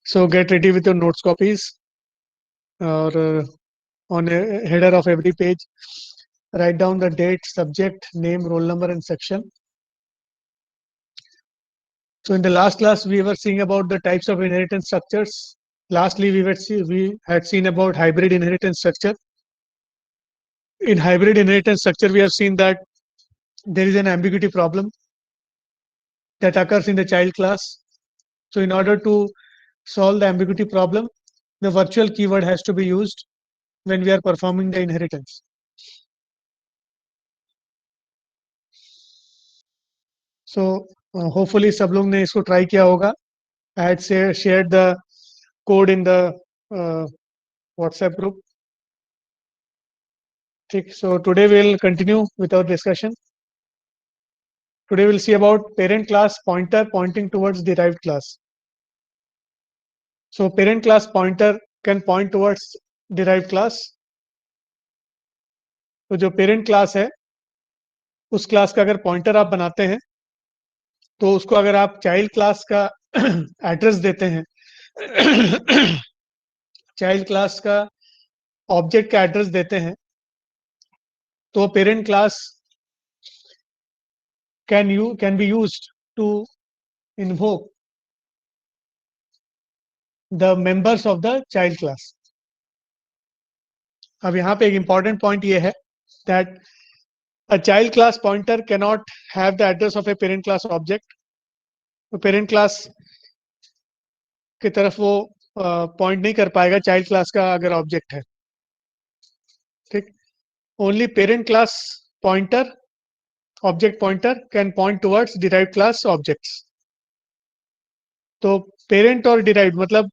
So get ready with your notes copies, or on a header of every page, write down the date, subject, name, roll number, and section. So in the last class, we were seeing about the types of inheritance structures. Lastly, we had seen about hybrid inheritance structure. In hybrid inheritance structure, we have seen that there is an ambiguity problem that occurs in the child class. So in order to solve the ambiguity problem, the virtual keyword has to be used when we are performing the inheritance. So hopefully सब लोग ने इसको try किया होगा. I had shared the code in the WhatsApp group. So today we'll continue with our discussion. Today we'll see about parent class pointer pointing towards derived class. So parent class pointer can point towards derived class. तो जो parent class है, उस class का अगर pointer आप बनाते हैं, तो उसको अगर आप child class का address देते हैं, child class का object का address देते हैं, तो parent class can be used to invoke the members of the child class. अब यहाँ पे एक important point ये है that a child class pointer cannot have the address of a parent class object. तो parent class की तरफ वो point नहीं कर पाएगा child class का अगर object है. ठीक. Only parent class pointer, object pointer can point towards derived class objects. तो parent और derived मतलब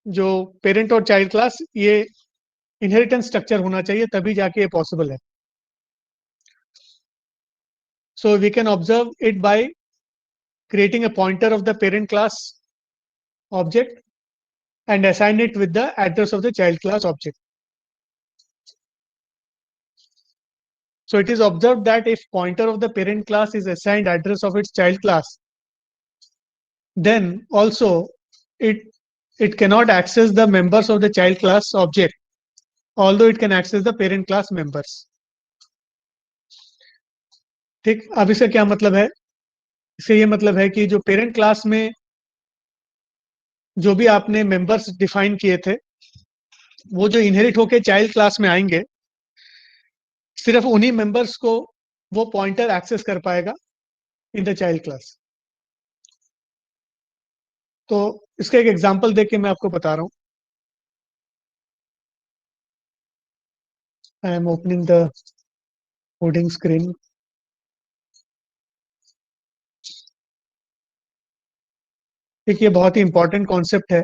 जो parent और child class ये inheritance structure होना चाहिए तभी जाके ये possible है. So we can observe it by creating a pointer of the parent class object and assign it with the address of the child class object. So it is observed that if pointer of the parent class is assigned address of its child class, then also it cannot access the members of the child class object, although it can access the parent class members. ठीक. अब इसका क्या मतलब है? इससे ये मतलब है कि जो पेरेंट क्लास में जो भी आपने मेंबर्स डिफाइन किए थे, वो जो इनहेरिट होके चाइल्ड क्लास में आएंगे, सिर्फ उन्हीं मेंबर्स को वो पॉइंटर एक्सेस कर पाएगा इन द चाइल्ड क्लास. तो इसका एक एग्जांपल देख के मैं आपको बता रहा हूं. I am opening the coding screen. एक ये बहुत ही इंपॉर्टेंट कॉन्सेप्ट है.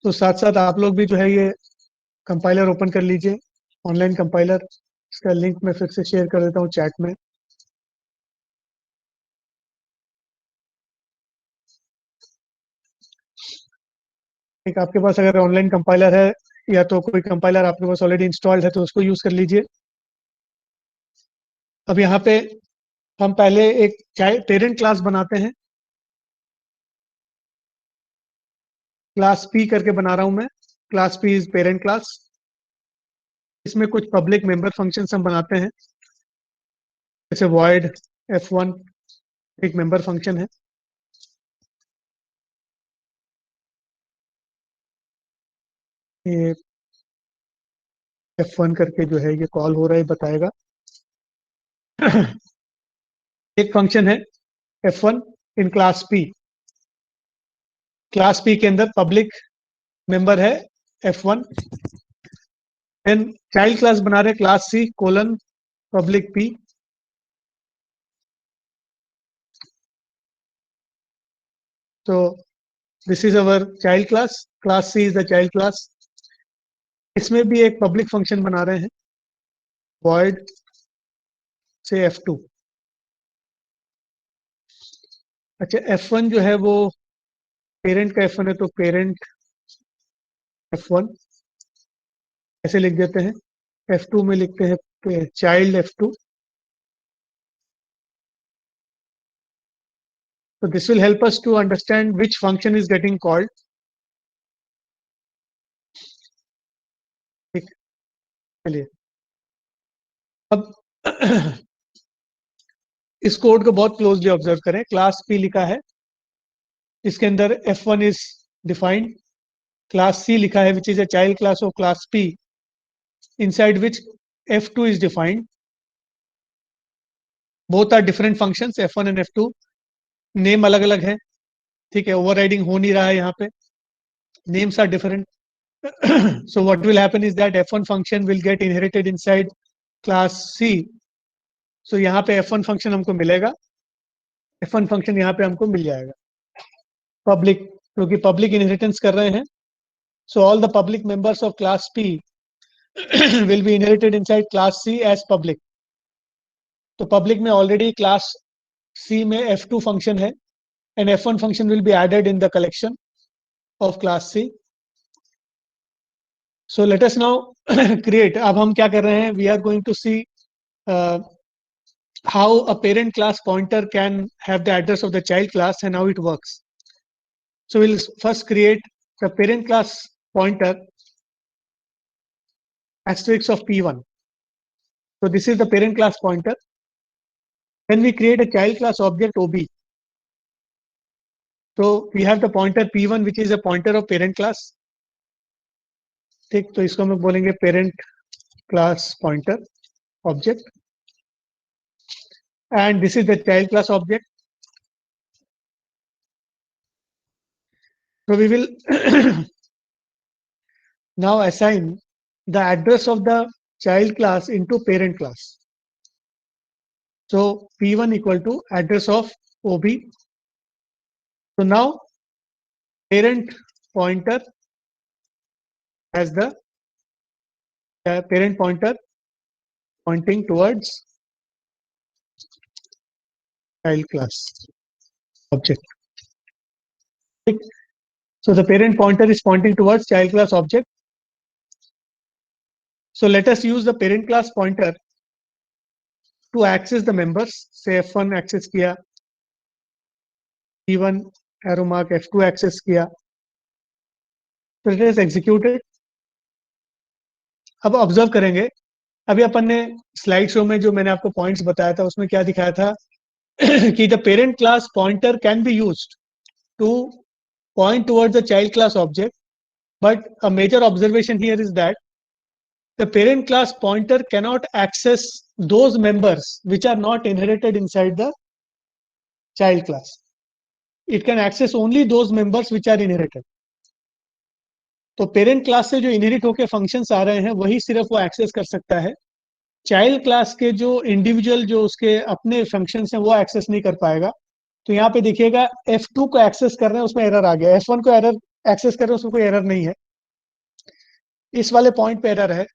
तो साथ साथ आप लोग भी जो है ये कंपाइलर ओपन कर लीजिए, ऑनलाइन कंपाइलर. इसका लिंक मैं फिर से शेयर कर देता हूँ चैट में. एक आपके पास अगर ऑनलाइन कंपाइलर है या तो कोई कंपाइलर आपके पास ऑलरेडी इंस्टॉल्ड है तो उसको यूज कर लीजिए. अब यहाँ पे हम पहले एक पेरेंट क्लास बनाते हैं. क्लास पी करके बना रहा हूं मैं. Class P is parent class. इसमें कुछ पब्लिक मेंबर फंक्शंस हम बनाते हैं, जैसे void f1 एक मेंबर फंक्शन है. ये f1 करके जो है ये कॉल हो रहा है बताएगा. एक फंक्शन है f1 in class P. Class P के अंदर पब्लिक मेंबर है f1. देन चाइल्ड क्लास बना रहे class C colon public P. तो this is our child class. Class C is the child class. इसमें भी एक पब्लिक फंक्शन बना रहे हैं void से f2. अच्छा, f1 जो है वो पेरेंट का f1 है, तो पेरेंट f1. ऐसे लिख देते हैं, F2 में लिखते हैं child F2. So this will help us to understand which function is getting called. ठीक, चलिए अब इस कोड को बहुत क्लोजली ऑब्जर्व करें. क्लास P लिखा है, इसके अंदर F1 is defined. Class C लिखा है which is a child class of class P, inside which F2 is defined. Both are different functions, F1 and F2. Name अलग अलग है, ठीक है, ओवरराइडिंग हो नहीं रहा है यहाँ पे. Names are different. So what will happen is that F1 function will get inherited inside class C. So यहाँ पे F1 function हमको मिलेगा, F1 function यहाँ पे हमको मिल जाएगा. पब्लिक, क्योंकि पब्लिक इनहेरिटेंस कर रहे हैं, so all the public members of class P will be inherited inside class C as public. तो पब्लिक में ऑलरेडी क्लास C में F2 फंक्शन है, and F1 function will be added in the collection of class C. So let us now create. अब हम क्या कर रहे हैं? We are going to see how a parent class pointer can have the address of the child class and how it works. So we'll first create the parent class pointer asterisk of P1. So this is the parent class pointer. Then we create a child class object OB. So we have the pointer P1 which is a pointer of parent class. ठीक, तो इसको हम बोलेंगे parent class pointer object, and this is the child class object. So we will now assign the address of the child class into parent class. So P1 equal to address of OB. So now parent pointer has the parent pointer pointing towards child class object. So the parent pointer is pointing towards child class object. So let us use the parent class pointer to access the members. Say F1 access किया, P1 arrow mark F2 access किया. So it is executed. अब observe करेंगे, अभी अपन ने slide show में जो मैंने आपको पॉइंट्स बताया था उसमें क्या दिखाया था कि the parent class pointer can be used to point towards the child class object, but a major observation here is that the parent class pointer cannot access those members which are not inherited inside the child class. It can access only those members which are inherited. तो parent class से जो inherit होके functions आ रहे हैं वही सिर्फ वो access कर सकता है. चाइल्ड क्लास के जो इंडिविजुअल जो उसके अपने फंक्शंस हैं वो एक्सेस नहीं कर पाएगा. तो यहाँ पे देखिएगा F2 को एक्सेस कर रहे हैं, उसमें एरर आ गया. F1 को एरर एक्सेस कर रहे हैं, उसमें कोई एरर नहीं है. इस वाले पॉइंट पे एरर है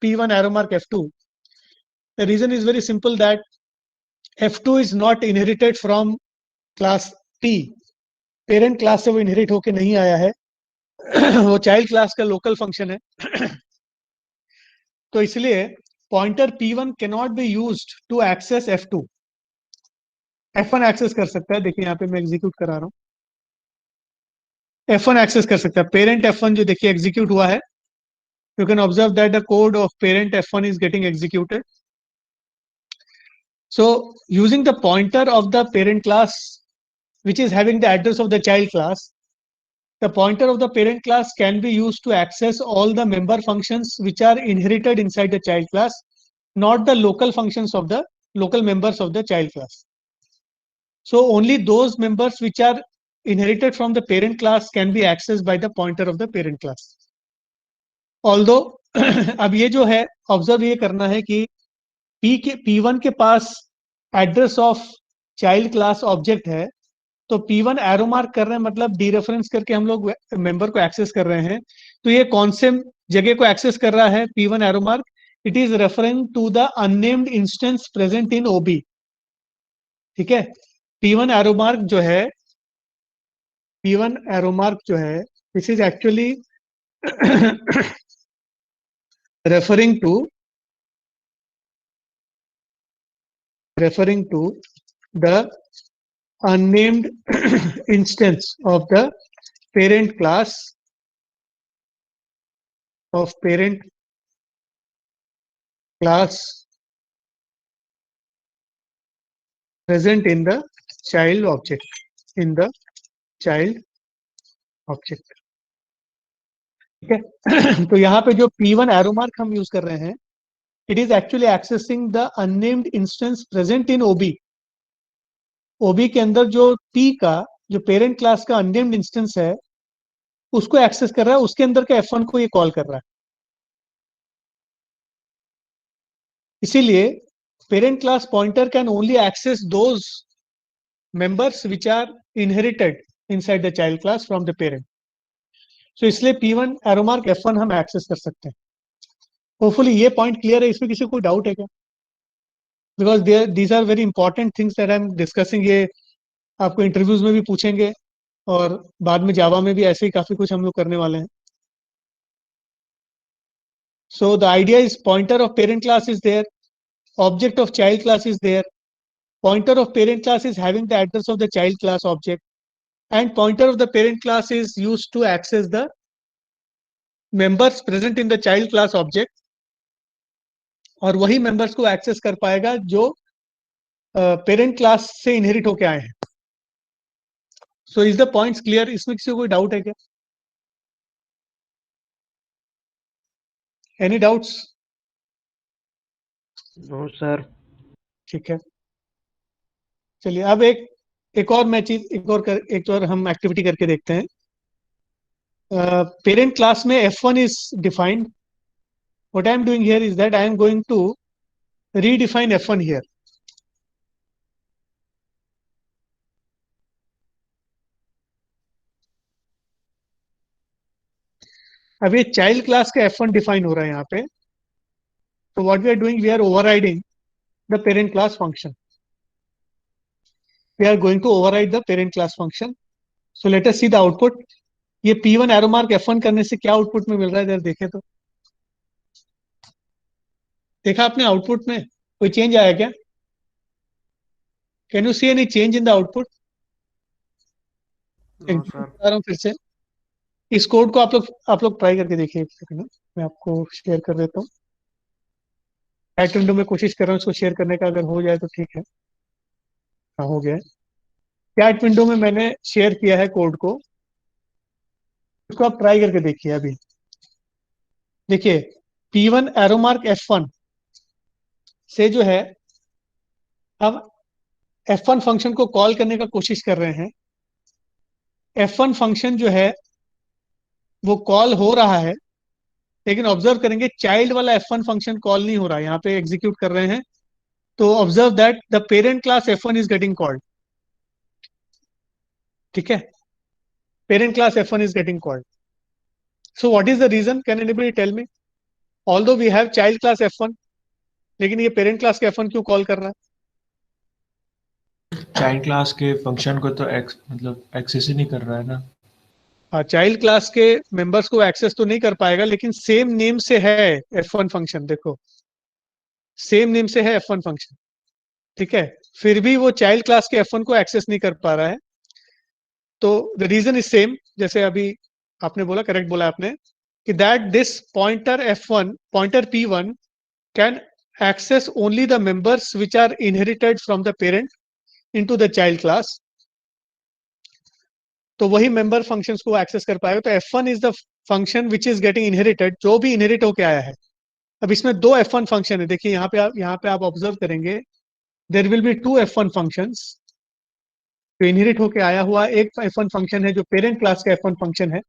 P1 arrow mark F2. The reason is very simple that F2 is not inherited from class P. Parent class से वो इनहेरिट होके नहीं आया है. वो चाइल्ड क्लास का लोकल फंक्शन है. तो इसलिए pointer P1 cannot be used to access F2. F1 access कर सकता है. देखिए यहाँ पे मैं एग्जीक्यूट करा रहा हूँ. F1 एक्सेस कर सकता है. पेरेंट F1 जो देखिए एग्जीक्यूट हुआ है. You can observe that the code of parent F1 is getting executed. So using the pointer of the parent class which is having the address of the child class, the pointer of the parent class can be used to access all the member functions which are inherited inside the child class, not the local functions of the local members of the child class. So only those members which are inherited from the parent class can be accessed by the pointer of the parent class. Although अब ये जो है observe ये करना है कि P1 के पास address of child class object है, तो P1 एरो मार्क कर रहे हैं, मतलब डी रेफरेंस करके हम लोग मेंबर को एक्सेस कर रहे हैं. तो ये कौन से जगह को एक्सेस कर रहा है P1 arrow mark? It is referring to the unnamed instance present in OB. ठीक है, P1 एरो मार्क जो है, P1 एरो मार्क जो है, this is actually referring to the unnamed instance of the parent class present in the child object ठीक है। तो यहाँ पे जो P1 एरो मार्क हम यूज कर रहे हैं, it is actually accessing the unnamed instance present in OB. OB के अंदर जो P का जो पेरेंट क्लास का अननेम्ड इंस्टेंस है उसको एक्सेस कर रहा है, उसके अंदर का F1 को ये कॉल कर रहा है। इसीलिए parent class pointer can only access those members which are inherited inside the child class from the parent. So इसलिए P1 एरो मार्क F1 हम एक्सेस कर सकते हैं। होपफुली ये पॉइंट क्लियर है, इसमें किसी को डाउट है क्या? Because these are very important things that I am discussing. ये आपको इंटरव्यूज में भी पूछेंगे और बाद में जावा में भी ऐसे ही काफी कुछ हम लोग करने वाले हैं। So the idea is pointer of parent class is there, object of child class is there, pointer of parent class is having the address of the child class object, and pointer of the parent class is used to access the members present in the child class object, और वही members को access कर पाएगा जो parent class से inherit होके आए हैं। So is the points clear? इसमें किसी को कोई doubt है क्या? Any doubts? No sir. ठीक है, चलिए अब एक और मैं चीज एक और हम एक्टिविटी करके देखते हैं। पेरेंट क्लास में F1 is defined. What I am doing here is that I am going to redefine F1 here. अब ये चाइल्ड क्लास का F1 डिफाइन हो रहा है यहाँ पे। तो what we are doing, we are overriding the parent class function. We are going to override the parent class function. So let us see the output. ये P1 एरो मार्क F1 करने से क्या आउटपुट में मिल रहा है जरा देखे तो। देखा आपने आउटपुट में कोई चेंज आया क्या? Can you see any change in the output? No sir. बता रहा हूँ फिर से, इस कोड को आप लोग ट्राई करके देखिए एक सेकंड, मैं आपको शेयर कर देता हूँ। चैट विंडो में कोशिश कर रहा हूँ इसको शेयर करने का, अगर हो जाए तो ठीक है। हाँ हो गया है। चैट विंडो में मैंने शेयर किया है कोड को, उसको आप ट्राई करके देखिए। अभी देखिए P1 एरो मार्क F1 से जो है अब F1 फंक्शन को कॉल करने का कोशिश कर रहे हैं। F1 फंक्शन जो है वो कॉल हो रहा है, लेकिन ऑब्जर्व करेंगे चाइल्ड वाला F1 फंक्शन कॉल नहीं हो रहा है, यहाँ पे एग्जीक्यूट कर रहे हैं। तो observe that the parent class F1 is getting called. ठीक है, parent class F1 is getting called. So what is the reason, can anybody tell me? Although we have child class F1, लेकिन ये parent class के F1 क्यों call कर रहा है? Child class के फंक्शन को तो मतलब एक्सेस ही नहीं कर रहा है ना। हाँ, चाइल्ड क्लास के मेंबर्स को एक्सेस तो नहीं कर पाएगा, लेकिन सेम नेम से है F1 फंक्शन। देखो सेम नेम से है F1 फंक्शन, ठीक है, फिर भी वो चाइल्ड क्लास के F1 को एक्सेस नहीं कर पा रहा है। तो द रीजन इज सेम, जैसे अभी आपने बोला, करेक्ट बोला आपने, कि that this pointer F1 pointer P1 can access only the members which are inherited from the parent into the child class. तो वही मेंबर फंक्शंस को एक्सेस कर पाएगा। तो F1 is the function which is getting inherited, जो भी inherit होके आया है। अब इसमें दो F1 फंक्शन है, देखिए यहाँ पे आप ऑब्जर्व करेंगे, there will be two F1 functions. जो इनहेरिट होके आया हुआ एक F1 फंक्शन है जो पेरेंट क्लास का F1 फंक्शन है,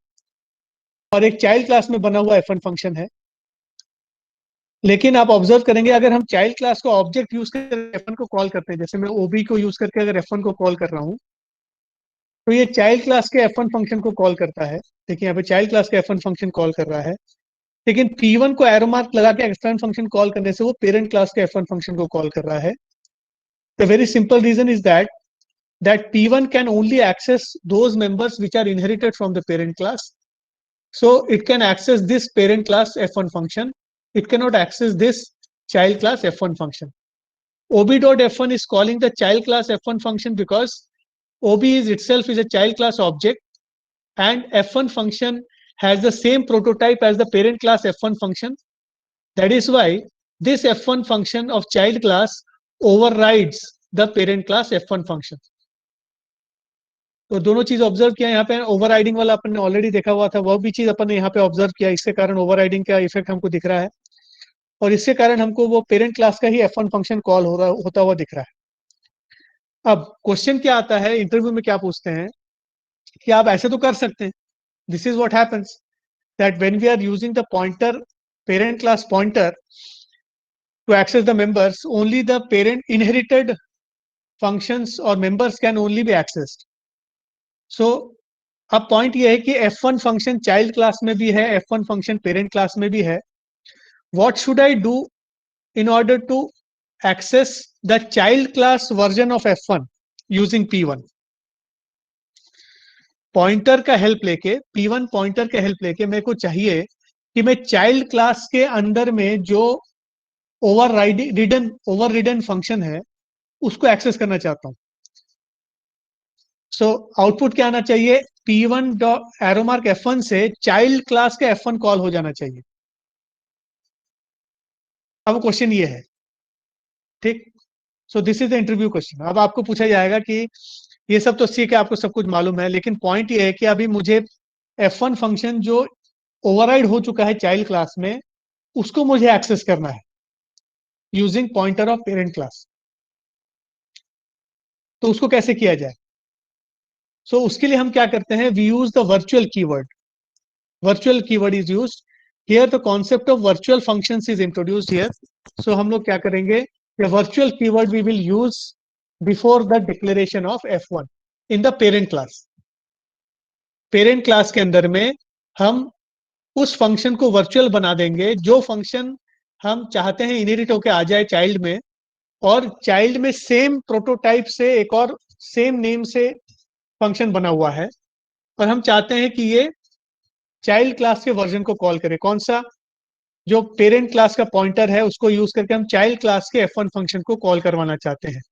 और एक चाइल्ड क्लास में बना हुआ F1 फंक्शन है। लेकिन आप ऑब्जर्व करेंगे, अगर हम चाइल्ड क्लास को ऑब्जेक्ट यूज करके F1 को कॉल करते हैं, जैसे मैं OB को यूज करके अगर F1 को कॉल कर रहा हूँ, तो ये चाइल्ड क्लास के F1 फंक्शन को कॉल करता है। देखिए यहाँ पे चाइल्ड क्लास का F1 फंक्शन कॉल कर रहा है, लेकिन P1 को एरो मार्क लगा के एक्सटर्नल फंक्शन कॉल करने से वो पेरेंट क्लास के F1 फंक्शन को कॉल कर रहा है। The very simple reason is that P1 can only access those members which are inherited from the parent class. So it can access this parent class F1 function it cannot access this child class f1 function. ob.f1 is calling the child class f1 function because ob is itself is a child class object, and f1 function has the same prototype as the parent class f1 function. That is why this f1 function of child class overrides the parent class f1 function. तो दोनों चीज observe किया यहाँ पे, overriding वाला अपन ने already देखा हुआ था, वह भी चीज अपन ने यहाँ पे ऑब्जर्व किया, इसके कारण ओवरराइडिंग का इफेक्ट हमको दिख रहा है, और इसके कारण हमको वो पेरेंट क्लास का ही f1 फंक्शन कॉल होता हुआ दिख रहा है। अब क्वेश्चन क्या आता है, इंटरव्यू में क्या पूछते हैं कि आप ऐसे तो कर सकते हैं, this is what happens that when we are using the pointer, parent class pointer to access the members, only the parent inherited functions or members can only be accessed. So अब पॉइंट ये है कि f1 function child class में भी है, f1 function parent class में भी है. What should I do in order to access the child class version of f1 using p1? Pointer का हेल्प लेके, p1 पॉइंटर का हेल्प लेके मेरे को चाहिए कि मैं चाइल्ड क्लास के अंदर में जो ओवररिडन फंक्शन है उसको एक्सेस करना चाहता हूं. सो आउटपुट क्या आना चाहिए, p1 dot arrow mark f1 से चाइल्ड क्लास का f1 कॉल हो जाना चाहिए. अब क्वेश्चन ये है, ठीक. So this is the interview question. अब आपको पूछा जाएगा कि ये सब तो सीख है, आपको सब कुछ मालूम है, लेकिन पॉइंट ये है कि अभी मुझे f1 फंक्शन जो ओवरराइड हो चुका है चाइल्ड क्लास में, उसको मुझे एक्सेस करना है using pointer of parent class. तो उसको कैसे किया जाए? सो उसके लिए हम क्या करते हैं, we use the virtual keyword. Virtual keyword is used here, the concept of virtual functions is introduced here. So हम लोग क्या करेंगे, virtual keyword we will use before the declaration of f1 in the parent class. Parent class के अंदर में हम उस function को वर्चुअल बना देंगे जो फंक्शन हम चाहते हैं इनहेरिट होके आ जाए चाइल्ड में, और चाइल्ड में सेम प्रोटोटाइप से एक और सेम नेम से फंक्शन बना हुआ है, और हम चाहते हैं कि ये चाइल्ड क्लास के वर्जन को कॉल करे. कौन सा? जो पेरेंट क्लास का पॉइंटर है उसको यूज करके हम चाइल्ड क्लास के f1 फंक्शन को कॉल करवाना चाहते हैं.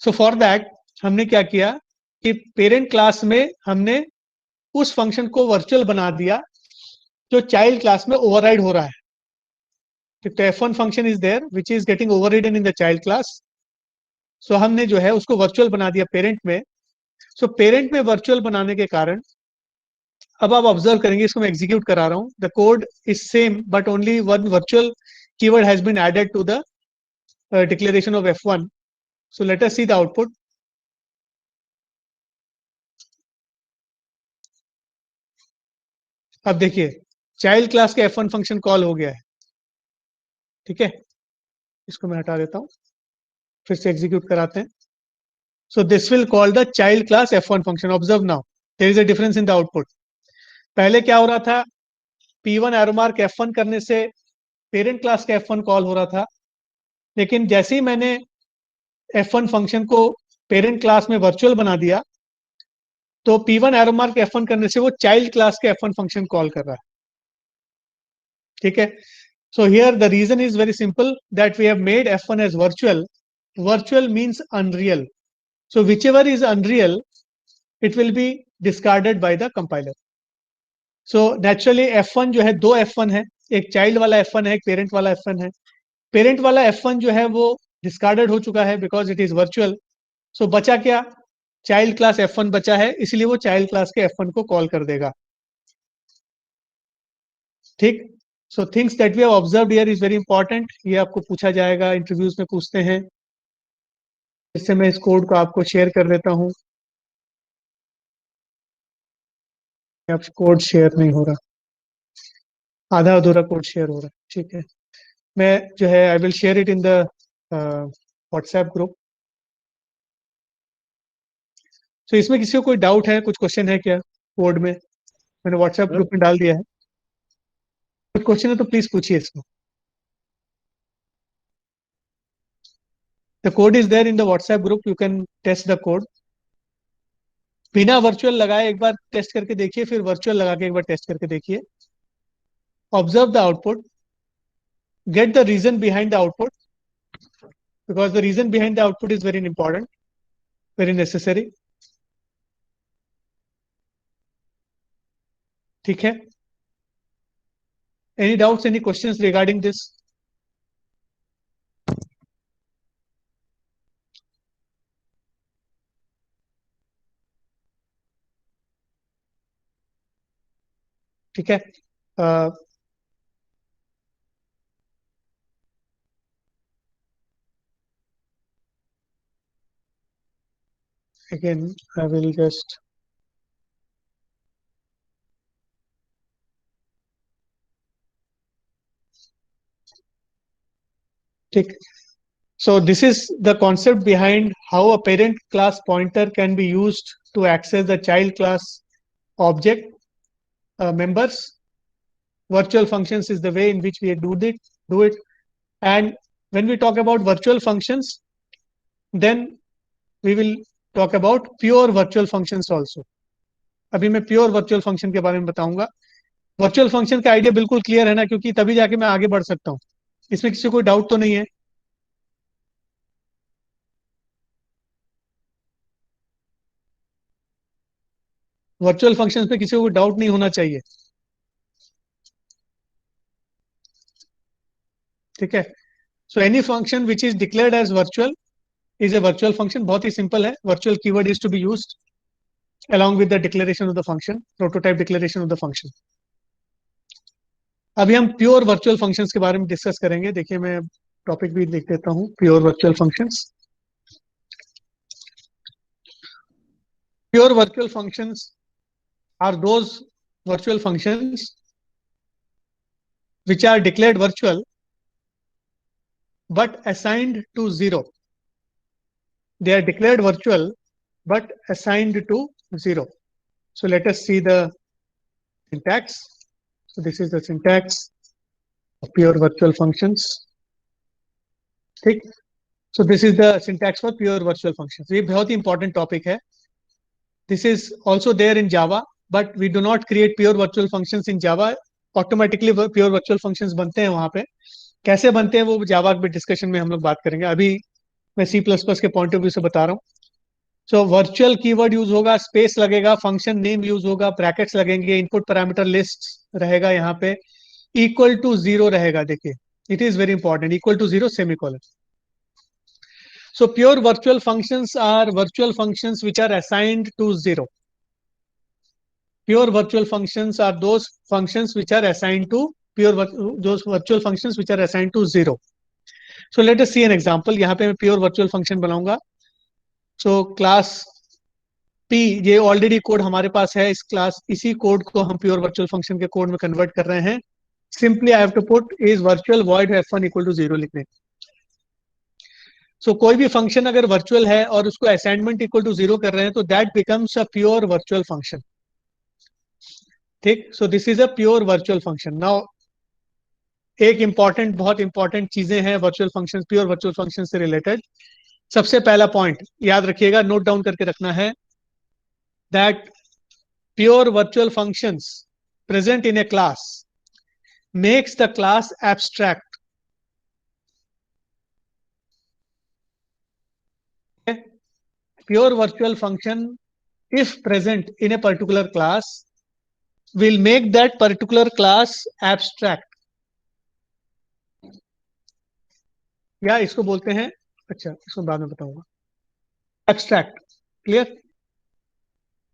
सो फॉर दैट हमने क्या किया कि पेरेंट क्लास में हमने उस फंक्शन को वर्चुअल बना दिया जो चाइल्ड क्लास में ओवरराइड हो रहा है. तो f1 function is there which is getting overridden in the child class. So हमने जो है उसको वर्चुअल बना दिया पेरेंट में. सो पेरेंट में वर्चुअल बनाने के कारण अब आप ऑब्जर्व करेंगे, इसको मैं एग्जीक्यूट करा रहा हूं. The code is same but only one virtual keyword has been added to the declaration of f1. So let us see the output. अब देखिए चाइल्ड क्लास का f1 फंक्शन कॉल हो गया है, ठीक है. इसको मैं हटा देता हूं, फिर से एग्जीक्यूट कराते हैं. So this will call the child class f1 function. Observe now there is a difference in the output. पहले क्या हो रहा था, p1 एरो मार्क f1 करने से पेरेंट क्लास का f1 कॉल हो रहा था, लेकिन जैसे ही मैंने f1 फंक्शन को पेरेंट क्लास में वर्चुअल बना दिया तो p1 एरो मार्क f1 करने से वो चाइल्ड क्लास के f1 फंक्शन कॉल कर रहा है, ठीक है. So here the reason is very simple, that we have made f1 as virtual. Virtual means unreal. So whichever is unreal, it will be discarded by the compiler. So naturally f1 जो है, दो f1 है, एक child वाला f1 है, एक parent वाला f1 है. पेरेंट वाला f1 जो है वो डिस्कार्डेड हो चुका है बिकॉज इट इज वर्चुअल. सो बचा क्या, चाइल्ड क्लास f1 बचा है, इसलिए वो चाइल्ड क्लास के f1 को कॉल कर देगा, ठीक. So things that we have observed here is very important. ये आपको पूछा जाएगा, इंटरव्यूज में पूछते हैं. इससे मैं इस कोड को आपको शेयर कर देता हूँ. अब कोड शेयर नहीं हो रहा, आधा अधूरा कोड शेयर हो रहा है, ठीक है. मैं जो है I will share it in the WhatsApp group. तो इसमें किसी को कोई डाउट है, कुछ क्वेश्चन है क्या कोड में? मैंने व्हाट्सएप ग्रुप में डाल दिया है. कुछ क्वेश्चन है तो प्लीज पूछिए इसको. The code is there in the WhatsApp group, you can test the code. बिना वर्चुअल लगाए एक बार टेस्ट करके देखिए, फिर वर्चुअल लगा के एक बार टेस्ट करके देखिए. observe the output, get the reason behind the output, because the reason behind the output is very important, very necessary. ठीक है? Any doubts, any questions regarding this? ठीक है? Again, I will just take. So this is the concept behind how a parent class pointer can be used to access the child class object members. Virtual functions is the way in which we do it. And when we talk about virtual functions, then we will talk about pure virtual functions also. अभी मैं pure virtual function के बारे में बताऊंगा. Virtual function का idea बिल्कुल clear है ना, क्योंकि तभी जाके मैं आगे बढ़ सकता हूँ. इसमें किसी को कोई डाउट तो नहीं है? वर्चुअल फंक्शंस पे किसी को कोई डाउट नहीं होना चाहिए. ठीक है? So any function which is declared as virtual is a virtual function. बहुत ही सिंपल है. Virtual keyword is to be used along with the declaration of the function, prototype declaration of the function. अभी हम pure virtual functions के बारे में discuss करेंगे. देखिए मैं टॉपिक भी लिख देता हूँ. Pure virtual functions. Pure virtual functions are those virtual functions which are declared virtual but assigned to 0. They are declared virtual but assigned to 0. So let us see the syntax. So this is the syntax of pure virtual functions. ठीक. So this is the syntax for pure virtual functions. ये बहुत ही important topic है. This is also there in Java, but we do not create pure virtual functions in Java. Automatically pure virtual functions बनते हैं वहां पे. कैसे बनते हैं वो Java के डिस्कशन में हम लोग बात करेंगे. अभी मैं C++ के पॉइंट ऑफ व्यू से बता रहा हूँ. सो वर्चुअल कीवर्ड यूज होगा, स्पेस लगेगा, फंक्शन नेम यूज होगा, ब्रैकेट्स लगेंगे, इनपुट पैरामीटर लिस्ट रहेगा, यहाँ पे इक्वल टू 0 रहेगा. देखिए it is very important. Equal to 0 semicolon. So pure virtual functions are virtual functions which are assigned to 0. Pure virtual functions are those functions which are assigned to those virtual functions which are assigned to 0. So let us see an example. यहाँ पे मैं pure virtual function बनाऊंगा. So class P, ये already code हमारे पास है. इस class इसी कोड को हम प्योर वर्चुअल फंक्शन के कोड में कन्वर्ट कर रहे हैं. Simply I have to put is virtual void f1 equal to 0 लिखने. सो कोई भी फंक्शन अगर वर्चुअल है और उसको असाइनमेंट इक्वल टू 0 कर रहे हैं तो that becomes a pure virtual function. ठीक. So this is a pure virtual function. Now एक इंपॉर्टेंट, बहुत इंपॉर्टेंट चीजें हैं virtual function, pure virtual function से रिलेटेड. सबसे पहला पॉइंट याद रखिएगा, नोट डाउन करके रखना है, that pure virtual functions present in a class makes the class abstract. Okay? Pure virtual function, if present in a particular class, will make that particular class abstract. या इसको बोलते हैं, अच्छा इसको बाद में बताऊंगा. Abstract. Clear?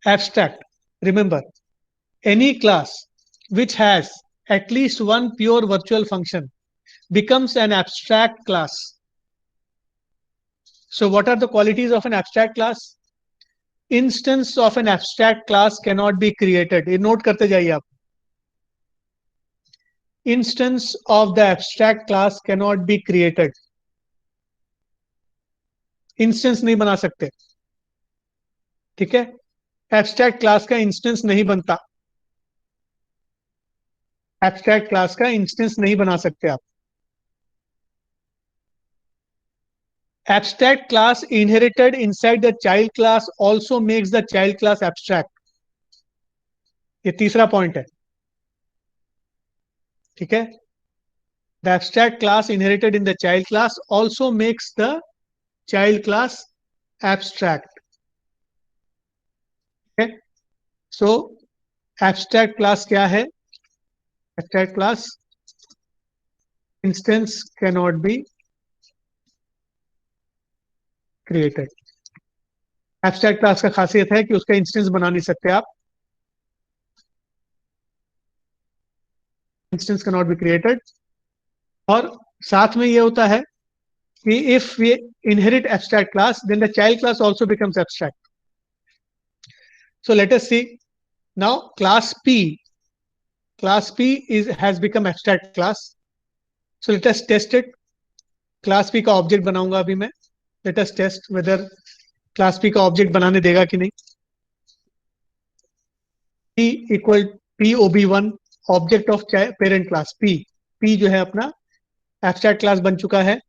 Abstract. Remember, any class which has at least one pure virtual function becomes an abstract class. So what are the qualities of an abstract class? Instance of an abstract class cannot be created. ये note करते जाइए आप. Instance of the abstract class cannot be created. Instance नहीं बना सकते. ठीक है? Abstract class का instance नहीं बनता. Abstract class का instance नहीं बना सकते आप. Abstract class inherited inside the child class also makes the child class abstract. ये तीसरा पॉइंट है. ठीक है, the abstract class inherited in the child class also makes the child class abstract. है, सो एब्स्ट्रैक्ट क्लास क्या है? Abstract class instance cannot be created. Abstract class का खासियत है कि उसका इंस्टेंस बना नहीं सकते आप. Instance cannot be created. और साथ में ये होता है कि if we inherit abstract class then the child class also becomes abstract. So let us see now class P is has become abstract class. So let us test it. class P का object बनाऊंगा अभी मैं. Let us test whether class P का object बनाने देगा कि नहीं. P equal P ob1 object of parent class P जो है अपना एब्स्ट्रैक्ट क्लास बन चुका है.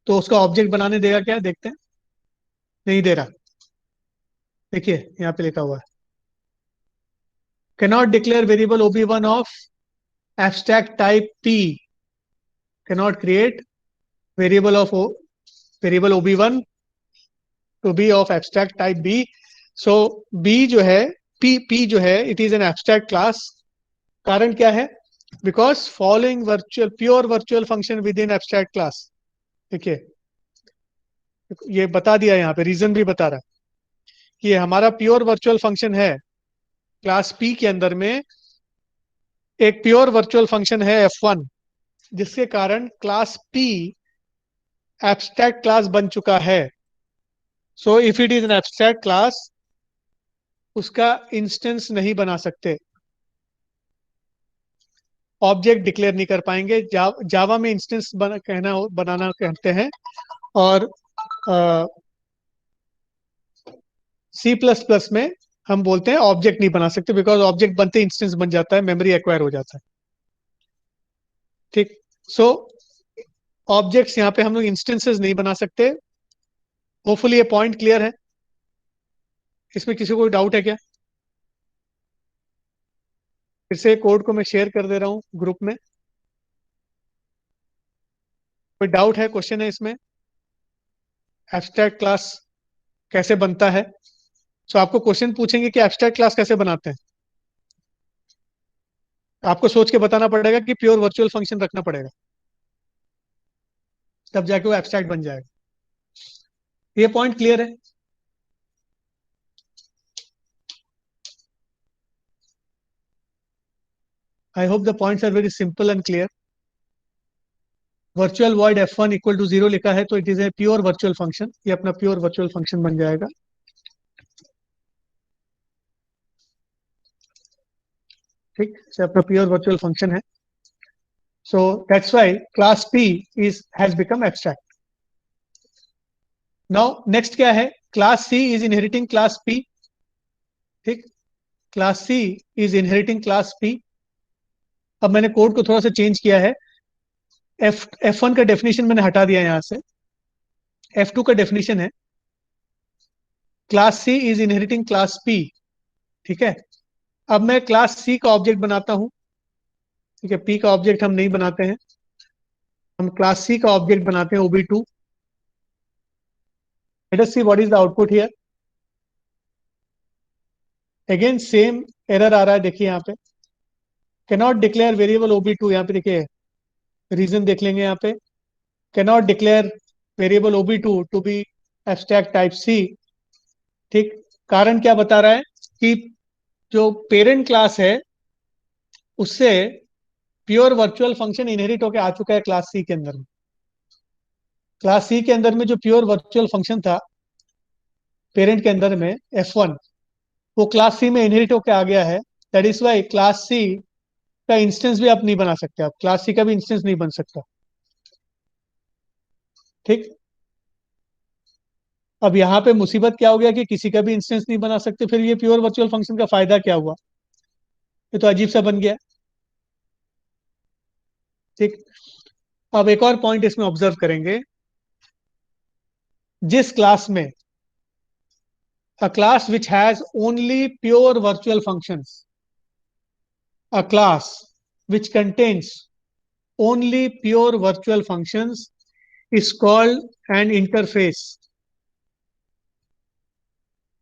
तो उसका ऑब्जेक्ट बनाने देगा क्या, देखते हैं. नहीं दे रहा. देखिए यहाँ पे लिखा हुआ है cannot declare variable ob1 of abstract type P, cannot create variable of variable ob1 to be of abstract type B. So B जो है P जो है it is an abstract class. कारण क्या है? Because following pure virtual function within abstract class. देखिए ये बता दिया, यहाँ पे रीजन भी बता रहा है कि हमारा प्योर वर्चुअल फंक्शन है क्लास P के अंदर में. एक प्योर वर्चुअल फंक्शन है f1 जिसके कारण क्लास P एब्स्ट्रैक्ट क्लास बन चुका है. So if it is an abstract class उसका इंस्टेंस नहीं बना सकते, ऑब्जेक्ट डिक्लेयर नहीं कर पाएंगे. जावा में इंस्टेंस बनाना कहते हैं और सी प्लस प्लस में हम बोलते हैं ऑब्जेक्ट नहीं बना सकते, बिकॉज ऑब्जेक्ट बनते इंस्टेंस बन जाता है, मेमोरी एक्वायर हो जाता है. ठीक, सो ऑब्जेक्ट्स यहाँ पे हम लोग इंस्टेंसेस नहीं बना सकते. होपफुली ये पॉइंट क्लियर है. इसमें किसी को कोई डाउट है क्या? फिर से कोड को मैं शेयर कर दे रहा हूँ ग्रुप में. कोई डाउट है, क्वेश्चन है इसमें? एब्स्ट्रैक्ट क्लास कैसे बनता है? सो आपको क्वेश्चन पूछेंगे कि एब्स्ट्रैक्ट क्लास कैसे बनाते हैं. आपको सोच के बताना पड़ेगा कि प्योर वर्चुअल फंक्शन रखना पड़ेगा, तब जाके वो एब्स्ट्रैक्ट बन जाएगा. ये पॉइंट क्लियर है? I hope the points are very simple and clear. Virtual void f1 equal to 0 लिखा है तो it is a pure virtual function. ये अपना प्योर वर्चुअल फंक्शन बन जाएगा. ठीक, से अपना प्योर वर्चुअल फंक्शन है. So that's why class P is has become abstract. Now next क्या है? Class C is inheriting class P. ठीक, class C is inheriting class P. अब मैंने कोड को थोड़ा सा चेंज किया है. F1 का डेफिनेशन मैंने हटा दिया यहां से. F2 का डेफिनेशन है class C is inheriting class P. ठीक है, अब मैं क्लास C का ऑब्जेक्ट बनाता हूं. ठीक है, P का ऑब्जेक्ट हम नहीं बनाते हैं, हम क्लास C का ऑब्जेक्ट बनाते हैं ob2. Let us see what is the output here. Again same error आ रहा है. देखिए यहाँ पे कैनॉट डिक्लेयर वेरिएबल ob2. यहाँ पे देखिए रीजन देख लेंगे. यहाँ पे cannot declare variable ob2 to be abstract type C. ठीक, कारण क्या बता रहा है कि जो पेरेंट क्लास है उससे प्योर वर्चुअल फंक्शन इनहेरिट होकर आ चुका है क्लास C के अंदर में. क्लास C के अंदर में जो प्योर वर्चुअल फंक्शन था पेरेंट के अंदर में f1, वो क्लास C में इनहेरिट होकर आ गया है. That is why class C का इंस्टेंस भी आप नहीं बना सकते. आप क्लास C का भी इंस्टेंस नहीं बन सकता. ठीक, अब यहाँ पे मुसीबत क्या हो गया कि किसी का भी इंस्टेंस नहीं बना सकते. फिर ये प्योर वर्चुअल फंक्शन का फायदा क्या हुआ? ये तो अजीब सा बन गया. ठीक, अब एक और पॉइंट इसमें ऑब्जर्व करेंगे. जिस क्लास में a class which has only pure virtual functions, a class which contains only pure virtual functions is called an interface.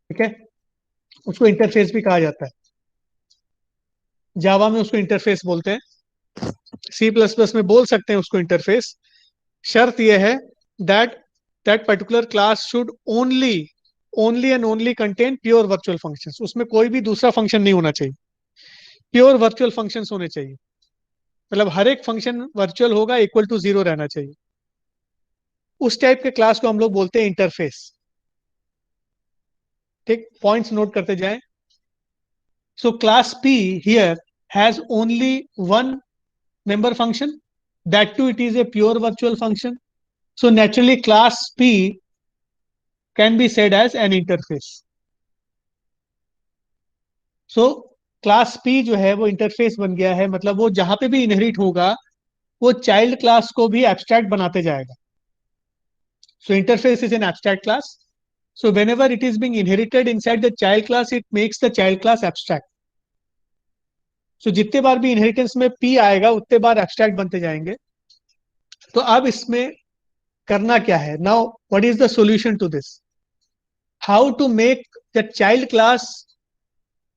ठीक है, उसको इंटरफेस भी कहा जाता है. जावा में उसको इंटरफेस बोलते हैं, सी प्लस प्लस में बोल सकते हैं उसको इंटरफेस. शर्त यह है that that particular class should only and only contain pure virtual functions. उसमें कोई भी दूसरा फंक्शन नहीं होना चाहिए, प्योर वर्चुअल फंक्शंस होने चाहिए. मतलब हर एक फंक्शन वर्चुअल होगा, इक्वल टू 0 रहना चाहिए. उस टाइप के क्लास को हम लोग बोलते हैं इंटरफेस. ठीक, पॉइंट्स नोट करते जाएं. So class P here has only one member function, that too it is a pure virtual function. So naturally class P can be said as an interface. So class P जो है वो interface बन गया है. मतलब वो जहां पे भी इनहेरिट होगा वो चाइल्ड क्लास को भी एब्स्ट्रैक्ट बनाते जाएगा. So interface is an abstract class. So whenever it is being inherited inside the child class, it makes the child class abstract. So जितने बार भी इनहेरिटेंस में P आएगा उतने बार एब्स्ट्रैक्ट बनते जाएंगे. तो अब इसमें करना क्या है? Now what is the solution to this? How to make the child class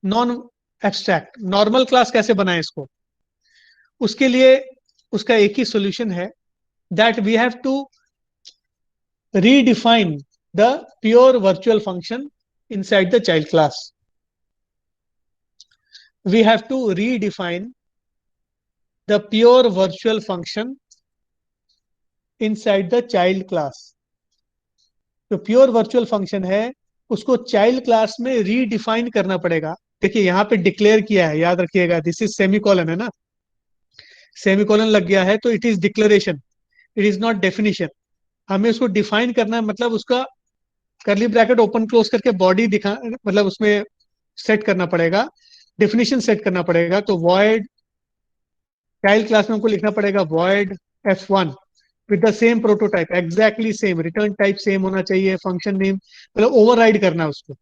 non abstract? Normal class कैसे बनाए इसको? उसके लिए उसका एक ही सॉल्यूशन है, that we have to redefine the pure virtual function inside the child class. We have to redefine the pure virtual function inside the child class. जो प्योर वर्चुअल फंक्शन है उसको चाइल्ड क्लास में redefine करना पड़ेगा. देखिए यहां पे declare किया है, याद रखिएगा, दिस इज सेमीकोलन है ना, सेमीकोलन लग गया है तो it is declaration, it is not definition. हमें उसको डिफाइन करना है, मतलब उसका करली ब्रैकेट ओपन क्लोज करके बॉडी दिखा, मतलब उसमें सेट करना पड़ेगा, डेफिनेशन सेट करना पड़ेगा. तो वॉइड चाइल्ड क्लास में हमको लिखना पड़ेगा void f1 with the same prototype, exactly same, return type same होना चाहिए, फंक्शन नेम, मतलब ओवरराइड करना उसको.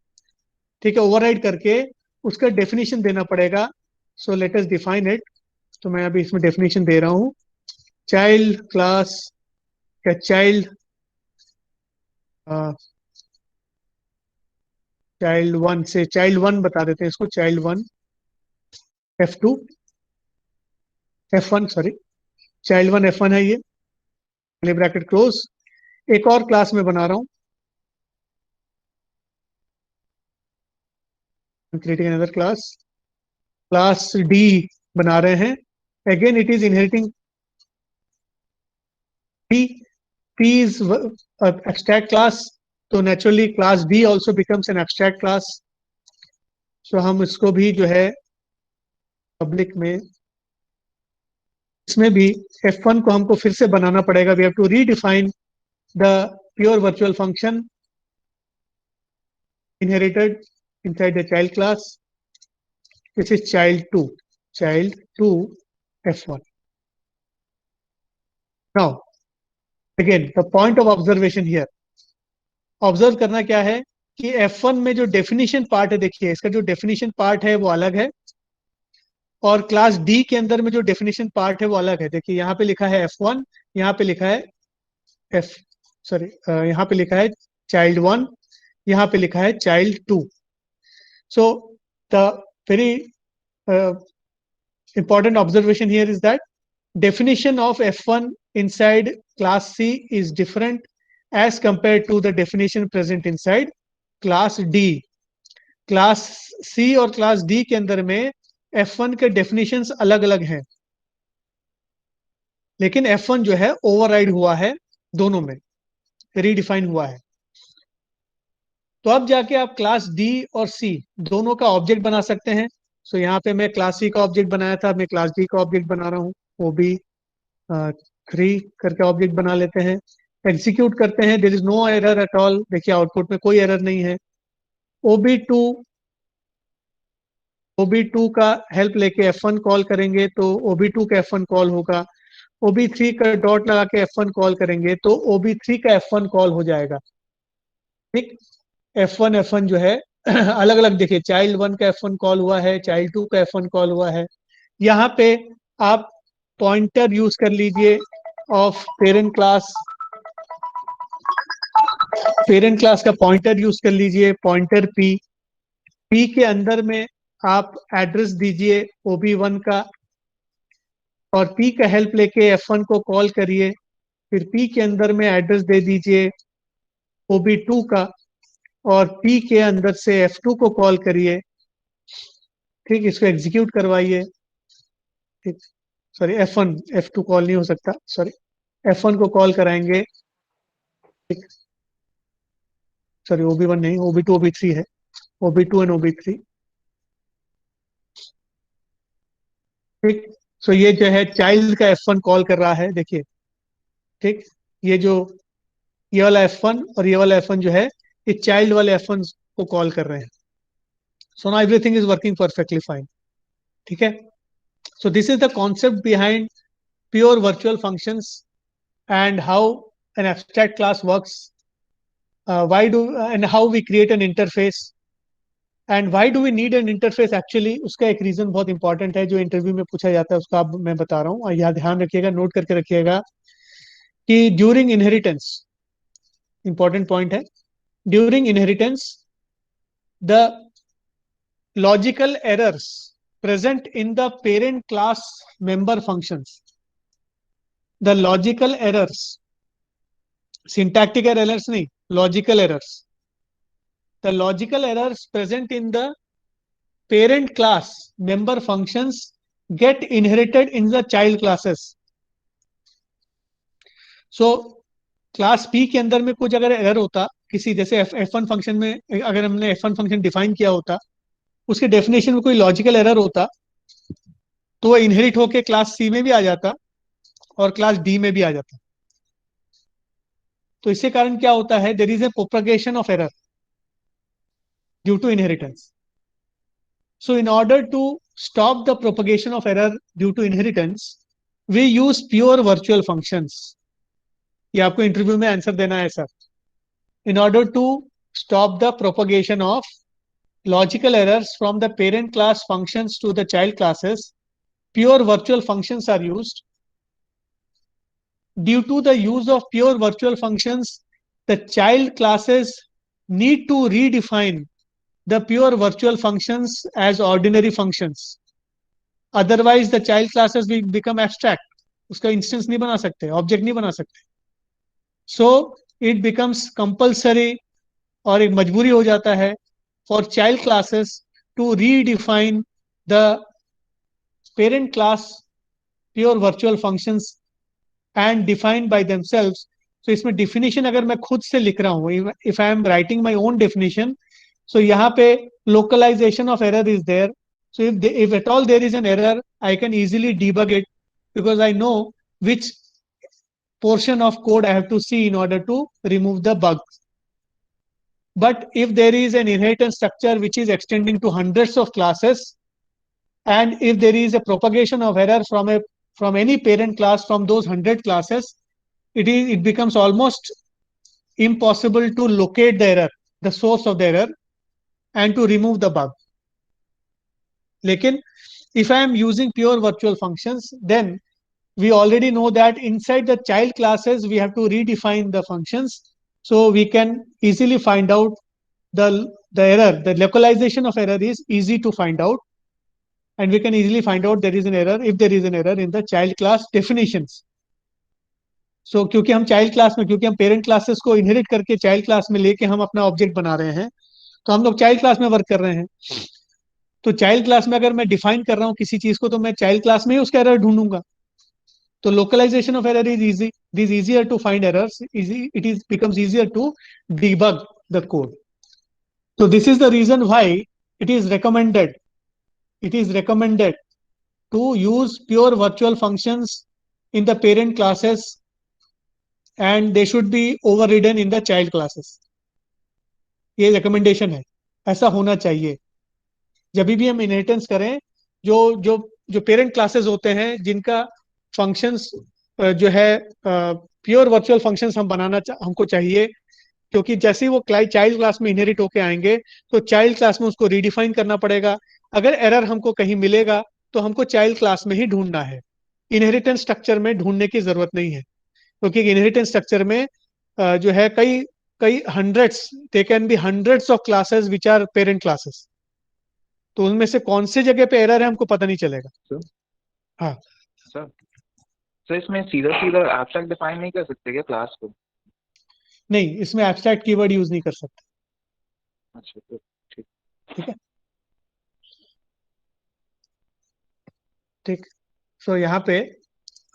ठीक है, ओवरराइड करके उसका डेफिनेशन देना पड़ेगा. सो लेट अस डिफाइन इट. तो मैं अभी इसमें डेफिनेशन दे रहा हूँ. चाइल्ड क्लास या चाइल्ड 1 से चाइल्ड 1 बता देते हैं इसको, child 1 f2 f1 sorry, child 1 f1 है, ये ब्रैकेट क्लोज. एक और क्लास में बना रहा हूँ, क्रिएटिंग अनदर क्लास D बना रहे हैं. Again it is inheriting P is abstract class, तो naturally class B also becomes an abstract class. So हम इसको भी जो है पब्लिक में, इसमें भी f1 को हमको फिर से बनाना पड़ेगा. We have to redefine the pure virtual function inherited inside the child class. This is child 2 f1. Now again the point of observation here, observe करना क्या है कि f1 में जो डेफिनेशन पार्ट है, देखिए इसका जो डेफिनेशन पार्ट है वो अलग है, और क्लास D के अंदर में जो डेफिनेशन पार्ट है वो अलग है. देखिए यहाँ पे लिखा है f1, यहाँ पे लिखा है यहाँ पे लिखा है चाइल्ड 1, यहाँ पे लिखा है child 2. So the very important observation here is that definition of f1 inside class C is different as compared to the definition present inside class D. Class C और क्लास D के अंदर में f1 के definitions अलग अलग हैं, लेकिन f1 जो है ओवरराइड हुआ है, दोनों में रीडिफाइन हुआ है. तो अब जाके आप क्लास D और C दोनों का ऑब्जेक्ट बना सकते हैं. सो यहाँ पे मैं क्लास C का ऑब्जेक्ट बनाया था, मैं क्लास D का ऑब्जेक्ट बना रहा हूँ. OB3 करके ऑब्जेक्ट बना लेते हैं, एग्जीक्यूट करते हैं. There is no error at all. देखिए आउटपुट में कोई एरर नहीं है. OB2 का हेल्प लेके f1 कॉल करेंगे तो OB2 का f1 कॉल होगा. OB3 का डॉट लगा के f1 कॉल करेंगे तो OB3 का f1 कॉल हो जाएगा. ठीक, f1 जो है अलग अलग, देखिए चाइल्ड 1 का f1 कॉल हुआ है, चाइल्ड 2 का f1 कॉल हुआ है. यहाँ पे आप पॉइंटर यूज कर लीजिए ऑफ पेरेंट क्लास का पॉइंटर यूज कर लीजिए, पॉइंटर पी के अंदर में आप एड्रेस दीजिए OB1 का, और पी का हेल्प लेके F1 को कॉल करिए, फिर पी के अंदर में एड्रेस दे दीजिए OB2 का, और पी के अंदर से F2 को कॉल करिए। ठीक, इसको एग्जीक्यूट करवाइए। ठीक, सॉरी F1, F2 कॉल नहीं हो सकता, सॉरी F1 को कॉल कराएंगे। ठीक, सॉरी OB1 नहीं, OB2 OB3 है, OB2 एंड OB3। ठीक, सो ये जो है चाइल्ड का F1 कॉल कर रहा है, देखिए। ठीक, ये जो ये वाला F1 और ये वाला F1 जो है, ये चाइल्ड वाले F1 को कॉल कर रहे हैं। So now everything is working perfectly fine. ठीक है, सो this is the concept behind pure virtual functions and how an abstract class works, and how we create an interface, and why do we need an interface actually। उसका एक reason बहुत important है जो interview में पूछा जाता है, उसका अब मैं बता रहा हूँ, यह ध्यान रखिएगा, नोट करके रखिएगा कि ड्यूरिंग इनहेरिटेंस, इंपॉर्टेंट पॉइंट है, during inheritance the logical errors present in the parent class member functions, the logical errors, syntactic errors नहीं, logical errors, the logical errors present in the parent class member functions get inherited in the child classes। so class P के अंदर में कुछ अगर error होता किसी, जैसे F1 function में अगर हमने F1 फंक्शन डिफाइन किया होता, उसके डेफिनेशन में कोई लॉजिकल एरर होता, तो वो इनहेरिट होके क्लास C में भी आ जाता और क्लास D में भी आ जाता। तो इसके कारण क्या होता है, there is a propagation of error due to inheritance. So in order to stop the propagation of error due to inheritance, we use pure virtual functions। ये आपको इंटरव्यू में आंसर देना है sir. In order to stop the propagation of logical errors from the parent class functions to the child classes, pure virtual functions are used। Due to the use of pure virtual functions, the child classes need to redefine the pure virtual functions as ordinary functions, otherwise the child classes will become abstract। उसका instance नहीं बना सकते, object नहीं बना सकते। so it becomes compulsory, और एक मजबूरी हो जाता है for child classes to redefine the parent class pure virtual functions and define by themselves। so इसमें definition अगर मैं खुद से लिख रहा हूँ, if I am writing my own definition, so यहाँ पे localization of error is there। so if at all there is an error, I can easily debug it because I know which portion of code I have to see in order to remove the bug। but if there is an inheritance structure which is extending to hundreds of classes, and if there is a propagation of error from any parent class from those 100 classes, it becomes almost impossible to locate the error, the source of the error, and to remove the bug। लेकिन if I am using pure virtual functions, then we already know that inside the child classes we have to redefine the functions, so we can easily find out the error. The localization of error is easy to find out, and we can easily find out there is an error if there is an error in the child class definitions। so क्योंकि हम child class में, क्योंकि हम parent classes को inherit करके child class में लेके हम अपना object बना रहे हैं, तो हम लोग चाइल्ड क्लास में वर्क कर रहे हैं। तो चाइल्ड क्लास में अगर मैं डिफाइन कर रहा हूँ किसी चीज को, तो मैं चाइल्ड क्लास में ही उसका एरर ढूंढूंगा। तो localization of error is easy, it is easier to find errors, it is becomes easier to debug the code। so this is the reason why it is recommended to use pure virtual functions in the parent classes, and they should be overridden in the child classes। ये recommendation है, ऐसा होना चाहिए। जब भी हम inheritance करें, जो जो जो पेरेंट क्लासेस होते हैं जिनका फंक्शंस जो है प्योर वर्चुअल फंक्शंस हम बनाना हमको चाहिए, क्योंकि जैसे ही वो चाइल्ड क्लास में इनहेरिट होके आएंगे तो चाइल्ड क्लास में उसको रीडिफाइन करना पड़ेगा। अगर एरर हमको कहीं मिलेगा तो हमको चाइल्ड क्लास में ही ढूंढना है। इनहेरिटेंस स्ट्रक्चर में ढूंढने की जरूरत नहीं है, क्योंकि इनहेरिटेंस स्ट्रक्चर में जो है कई कई hundreds, they can be hundreds of classes which are parent classes, तो उनमें से कौन से जगह पे एरर है हमको पता नहीं चलेगा। सर हाँ सर सर इसमें सीधा सीधा एब्स्ट्रैक्ट डिफाइन नहीं कर सकते क्या क्लास को? नहीं, इसमें एब्स्ट्रैक्ट कीवर्ड यूज नहीं कर सकते। अच्छा तो ठीक। ठीक है, ठीक। सो यहाँ पे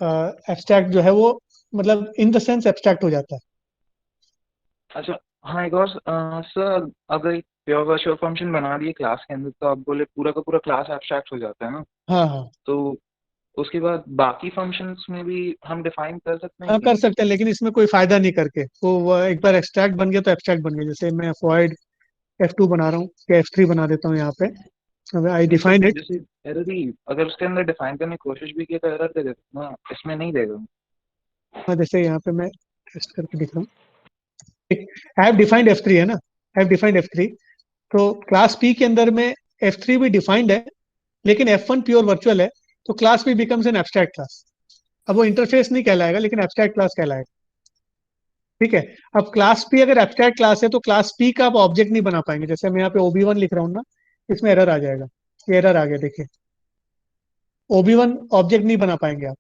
एब्स्ट्रैक्ट जो है वो मतलब इन द सेंस एब्स्ट्रैक्ट हो जाता है। अच्छा हाँ, एक और सर, अगर एक प्योर वर्चुअल फंक्शन बना दिए क्लास के अंदर तो आप बोले पूरा का पूरा क्लास एब्स्ट्रैक्ट हो जाता है ना, हाँ हाँ तो उसके बाद बाकी फंक्शंस में भी हम डिफाइन कर सकते हैं हाँ, कि कर नहीं? सकते हैं, लेकिन इसमें कोई फायदा नहीं करके, वो एक बार एक्सट्रैक्ट बन गया तो एक्सट्रैक्ट बन गया। जैसे मैं void F2 बना रहा हूँ या F3 बना देता हूँ यहाँ पे, आई नहीं सर, डिफाइन इट। जैसे एरर ही अगर उसके अंदर डिफाइन करने की कोशिश भी की तो एरर दे देता ना, इसमें नहीं देगा। जैसे यहाँ पे मैं टेस्ट करके दिख रहा हूँ, आई हैव डिफाइंड F3 है ना, आई हैव डिफाइंड F3, तो क्लास P के अंदर में F3 भी डिफाइंड है, लेकिन F1 प्योर वर्चुअल है, तो class P becomes an abstract class. अब वो इंटरफेस नहीं कहलाएगा, लेकिन एब्स्ट्रैक्ट क्लास कहलाएगा। ठीक है, अब क्लास P अगर एब्स्ट्रैक्ट क्लास है तो क्लास P का आप ऑब्जेक्ट नहीं बना पाएंगे। जैसे मैं यहाँ पे OB1 लिख रहा हूँ ना, इसमें एरर आ जाएगा, ये एरर आ गया देखिए, OB1 ऑब्जेक्ट नहीं बना पाएंगे आप,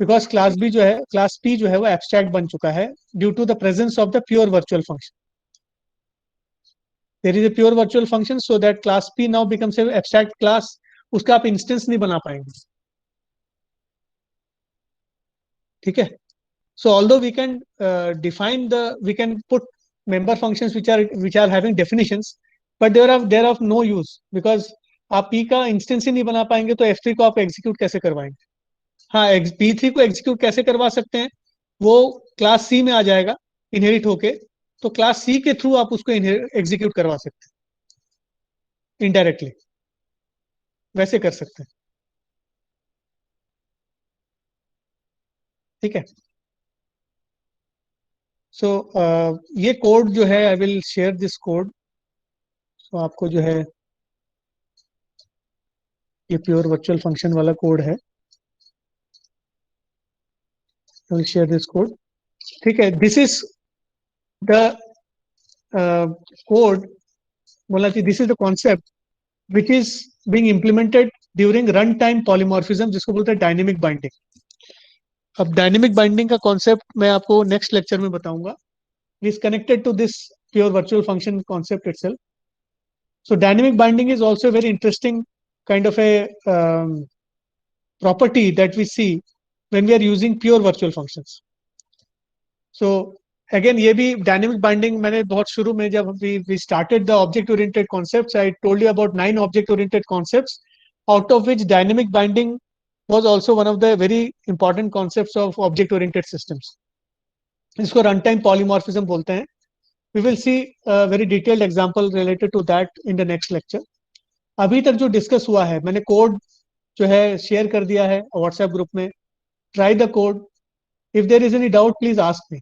बिकॉज क्लास B जो है, क्लास P जो है वो एब्स्ट्रैक्ट बन चुका है due to the presence of the pure virtual function. There is a pure virtual function, so that class P now becomes a abstract class, उसका आप इंस्टेंस नहीं बना पाएंगे। ठीक है, so although we can we can put member functions which are having definitions, but they are of no use, because आप P का instance ही नहीं बना पाएंगे तो F3 को आप एग्जीक्यूट कैसे करवाएंगे? हाँ, P3 को एग्जीक्यूट कैसे करवा सकते हैं, वो क्लास C में आ जाएगा इनहेरिट होके, तो क्लास C के थ्रू आप उसको एग्जीक्यूट करवा सकते हैं इनडायरेक्टली, वैसे कर सकते हैं। ठीक है, सो ये कोड जो है, I will share this code. So आपको जो है ये प्योर वर्चुअल फंक्शन वाला कोड है, I will share this code. ठीक है, दिस इज द कोड, बोला कि this is the concept which is being implemented during run time polymorphism, जिसको बोलते हैं डायनेमिक बाइंडिंग। अब डायनेमिक बाइंडिंग का कॉन्सेप्ट मैं आपको नेक्स्ट लेक्चर में बताऊंगा, is connected to this pure virtual function concept itself. So dynamic binding is also a very interesting kind of a property that we see when we are using pure virtual functions. So again, ये भी dynamic binding मैंने बहुत शुरू में जब we started the object oriented concepts, I told you about 9 object oriented concepts, out of which dynamic binding was also one of the very important concepts of object oriented systems. इसको runtime polymorphism बोलते हैं। We will see a very detailed example related to that in the next lecture. अभी तक जो discuss हुआ है, मैंने code जो है शेयर कर दिया है व्हाट्सएप ग्रुप में। Try the code, if there is any doubt please ask me.